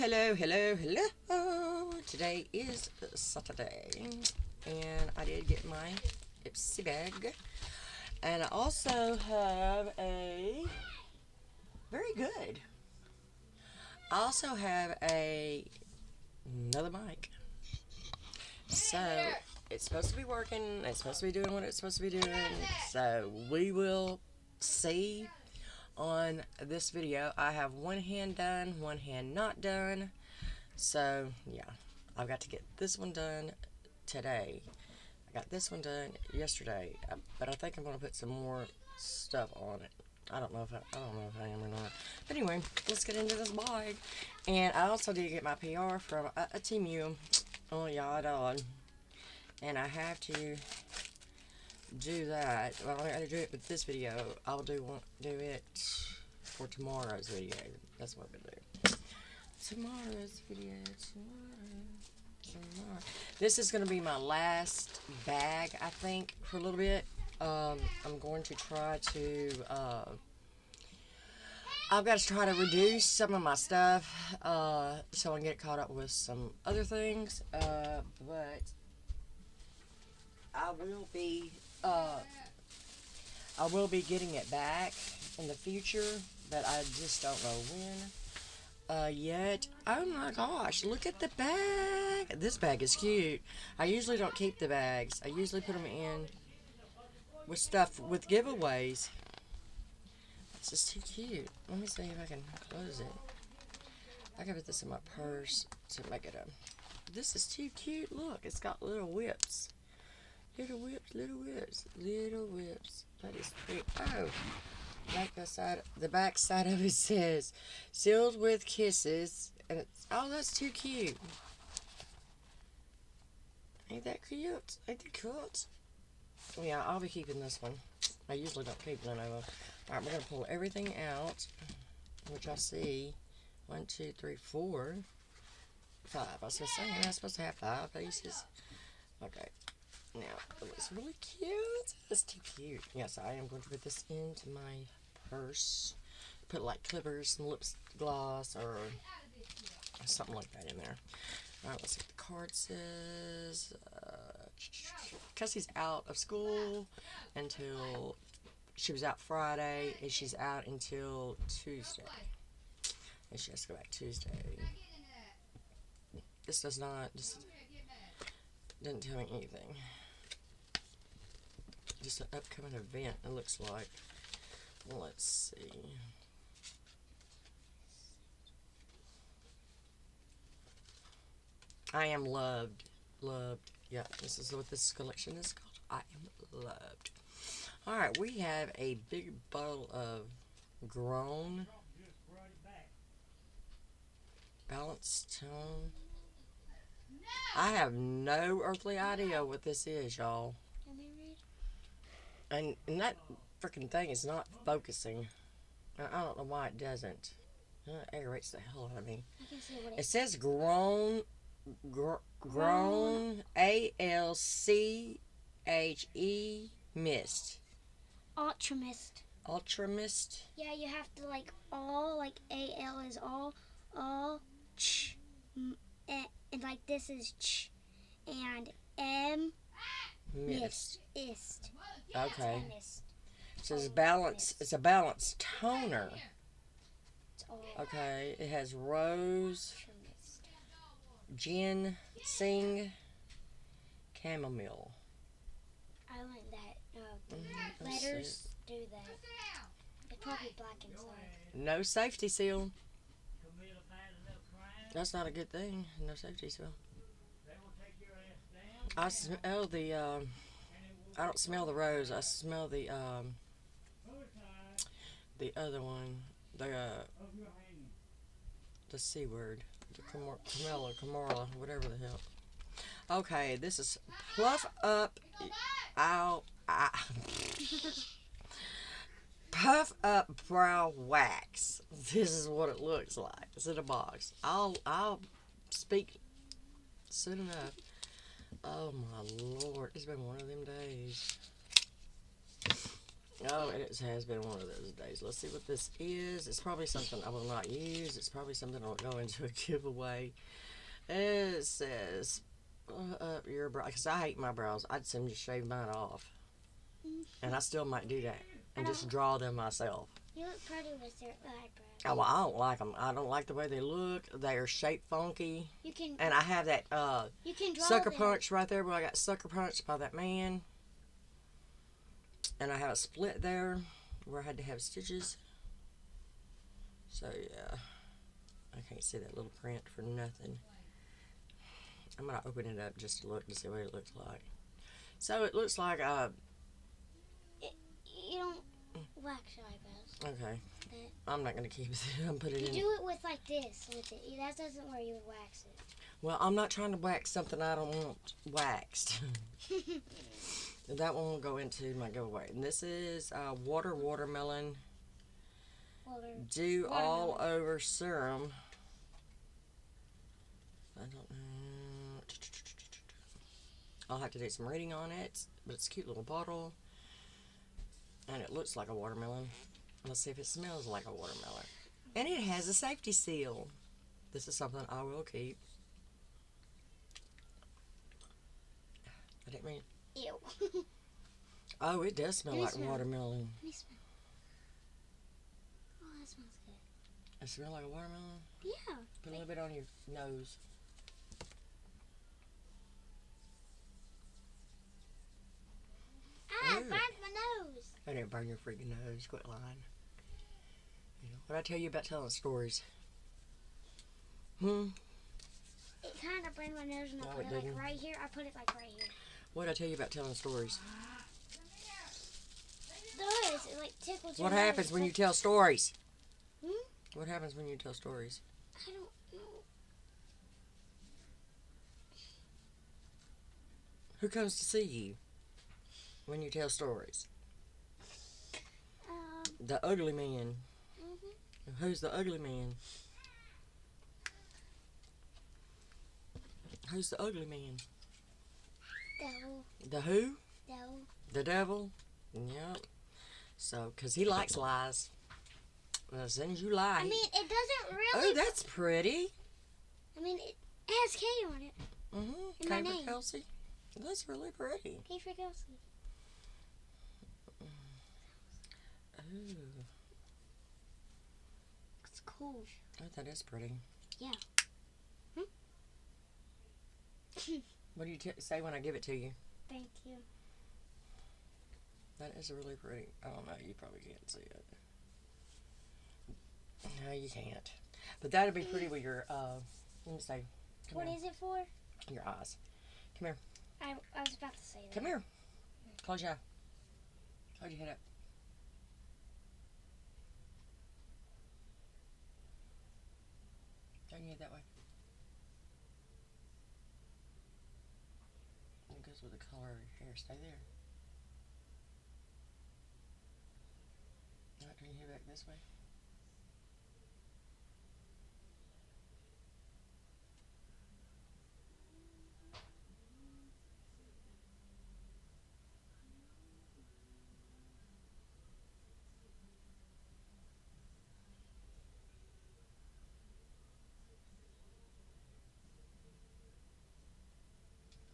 Hello. Today is Saturday, and I did get my Ipsy bag, and I also have very good. I also have another mic, so it's supposed to be working. It's supposed to be doing what it's supposed to be doing. So we will see on this video. I have one hand done, one hand not done. So yeah, I've got to get this one done today. I got this one done yesterday, but I think I'm gonna put some more stuff on it. I don't know if I am or not. But anyway, let's get into this bag. And I also did get my PR from a Temu. Oh yeah, dog. And I have to do that. Well, I gotta do it with this video. I'll do it for tomorrow's video. That's what we'll do. Tomorrow's video. Tomorrow. This is gonna be my last bag, I think, for a little bit. I'm going to try to. I've got to try to reduce some of my stuff so I can get caught up with some other things. But I will be getting it back in the future, but I just don't know when yet. Oh my gosh, look at the bag. This bag is cute. I usually don't keep the bags. I usually put them in with stuff with giveaways. It's just too cute. Let me see if I can close it. I can put this in my purse to make it a. This is too cute. Look, it's got little whips. Little whips. That is pretty. Oh, like the back side of it says, "Sealed with kisses," and it's. Oh, that's too cute. Ain't that cute? Yeah, I'll be keeping this one. I usually don't keep none of them. Alright, we're going to pull everything out, which I see 1, 2, 3, 4, 5. I was just saying I'm supposed to have 5 pieces. Okay, now it looks really cute. It's too cute. Yes, I am going to put this into my purse. Put like clippers and lip gloss or something like that in there. Alright, let's see what the card says. Because he's out of school until she was out Friday, and she's out until Tuesday. And she has to go back Tuesday. This doesn't tell me anything. Just an upcoming event, it looks like. Let's see. I am loved. Yeah, this is what this collection is called. I am loved. Alright, we have a big bottle of Grown Balanced Tone. I have no earthly idea what this is, y'all. And that freaking thing is not focusing. I don't know why it doesn't. It aggravates the hell out of me. It says Grown ALCHE Mist. Ultra Mist. Ultra Mist? Yeah, you have to like all, like AL is all, ch, and like this is ch, and M, mist, ist. Okay. So it's a balanced toner. Okay, it has rose, ginseng, chamomile. I learned that letters do that. It's probably black inside. No safety seal. That's not a good thing. No safety seal. I smell the. I don't smell the rose. I smell the other one. The C word. The Camorla, whatever the hell. Okay, this is Puff Up. Puff Up Brow Wax. This is what it looks like. It's in a box. I'll speak soon enough. Oh my lord, it's been one of them days. Oh, it has been one of those days. Let's see what this is. It's probably something I will not use. It's probably something I'll go into a giveaway. It says, up your brow. Because I hate my brows. I'd send just shave mine off. And I still might do that. And just draw them myself. You look pretty with your eyebrows. Oh, well, I don't like them. I don't like the way they look. They're shaped funky. You can. And I have that You can draw sucker them. punch right there where I got sucker punched by that man. And I have a split there where I had to have stitches. So, yeah. I can't see that little print for nothing. I'm going to open it up just to look to see what it looks like. So, it looks like You don't wax your eyebrows. Okay. I'm not going to keep it. I'm put it in. You do it with like this. With it. That doesn't where you would wax it. Well, I'm not trying to wax something I don't want waxed. That one will go into my giveaway. And this is watermelon. Do all over serum. I don't know. I'll have to do some reading on it. But it's a cute little bottle. And it looks like a watermelon. Let's see if it smells like a watermelon. And it has a safety seal. This is something I will keep. I didn't mean... Ew. Oh, it does smell like watermelon. Let me smell. Oh, that smells good. It smells like a watermelon? Yeah. Put a little bit on your nose. Ah, it burned my nose. I didn't burn your freaking nose. Quit lying. You know, what did I tell you about telling stories? It kind of burned my nose and I put it like right here. I put it like right here. What did I tell you about telling stories? It does. It like tickles your What nose. happens when you tell stories? Hmm? What happens when you tell stories? I don't know. Who comes to see you when you tell stories? The ugly man. Who's the ugly man? Who's the ugly man? Devil. The who? Devil. The devil? Yep. So, because he likes lies. As soon as you lie. I mean, it doesn't really. Oh, that's pretty. I mean, it has K on it. Mm-hmm. In my K for name. Kelsey. That's really pretty. K for Kelsey. Oh. It's cool. Oh, that is pretty. Yeah. What do you say when I give it to you? Thank you. That is really pretty. I don't know. You probably can't see it. No, you can't. But that'd be pretty with your, let me say. What is it for? Your eyes. Come here. I was about to say that. Come here. Close your eye. Hold your head up. Turn your head that way. It goes with the color of your hair. Stay there. Now turn your head back this way.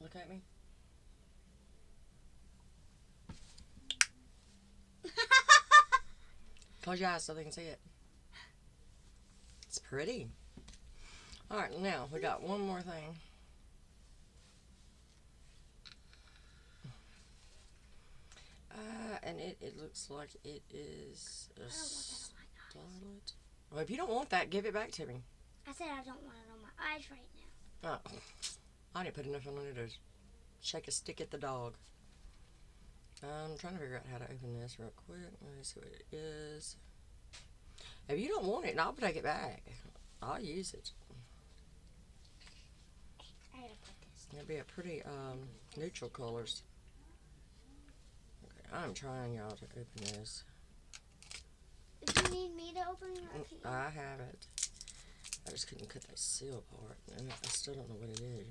Look at me. Close your eyes so they can see it. It's pretty. Alright, now we got one more thing. And it looks like it is a starlet. Well, if you don't want that, give it back to me. I said I don't want it on my eyes right now. Oh, I didn't put enough on it to shake a stick at the dog. I'm trying to figure out how to open this real quick. Let me see what it is. If you don't want it, I'll take it back. I'll use it. I gotta put this. It'll be a pretty neutral colors. Okay, I'm trying, y'all, to open this. If you need me to open it, I have it. I just couldn't cut that seal part, and I still don't know what it is.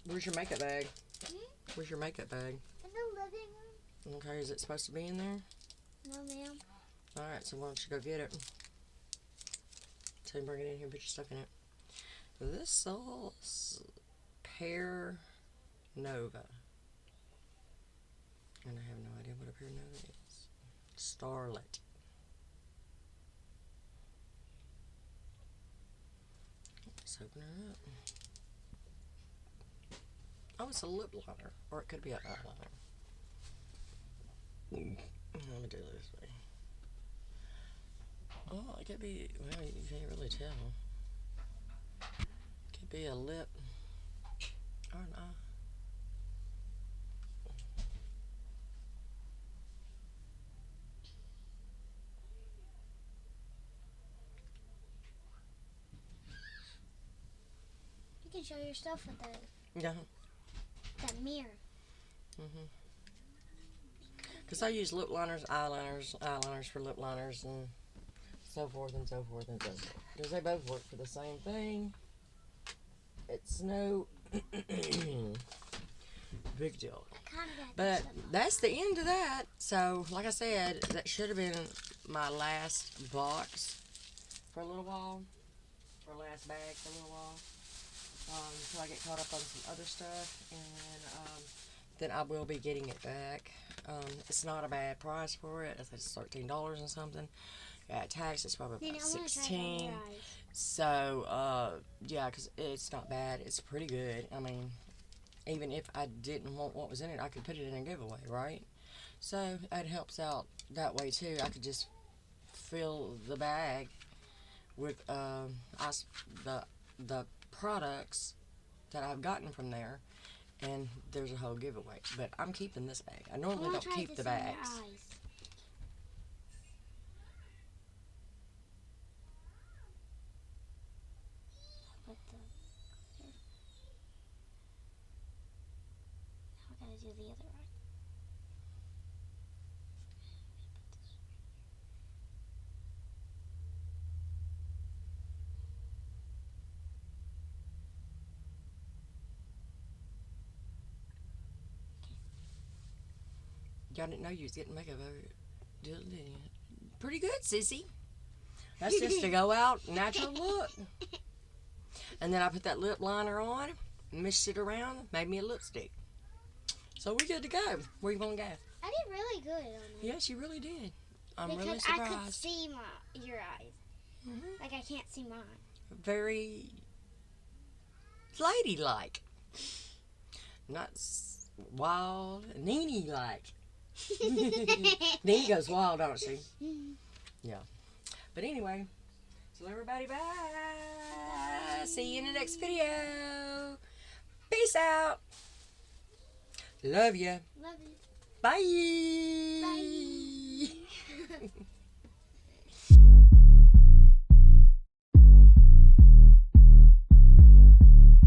Where's your makeup bag? Where's your makeup bag? in the living room. Okay, is it supposed to be in there? No, ma'am. Alright, so why don't you go get it? So you bring it in here and put your stuff in it. This sauce, Pear Nova. And I have no idea what a Pear Nova is. Starlet. Let's open her up. Oh, it's a lip liner. Or it could be an eyeliner. Let me do it this way. Oh, it could be, well, you can't really tell. It could be a lip or an eye. You can show your stuff with Yeah. that mirror. Because I use lip liners, eyeliners for lip liners, and so forth and so forth and so forth. Because they both work for the same thing. It's no big deal. But that's the end of that. So, like I said, that should have been my last box for a little while. Or last bag for a little while. Until I get caught up on some other stuff. And then I will be getting it back. It's not a bad price for it. It's $13 and something. Yeah, tax is probably about $16. So, yeah, because it's not bad. It's pretty good. I mean, even if I didn't want what was in it, I could put it in a giveaway, right? So, it helps out that way, too. I could just fill the bag with the products that I've gotten from there, and there's a whole giveaway. But I'm keeping this bag. I normally don't keep the bags. Now I gotta do the other eye. Y'all didn't know you was getting makeup over it. Did you? Pretty good, sissy. That's just to go out, natural look. And then I put that lip liner on, mixed it around, made me a lipstick. So we're good to go. Where you want to go? I did really good on it. Yes, you really did. I'm because really surprised. I could see your eyes. Like I can't see mine. Very ladylike. Not wild, Nene-like. Nene goes wild, don't she? Yeah. But anyway, so everybody, bye. See you in the next video. Peace out. Love ya. Love you. Bye.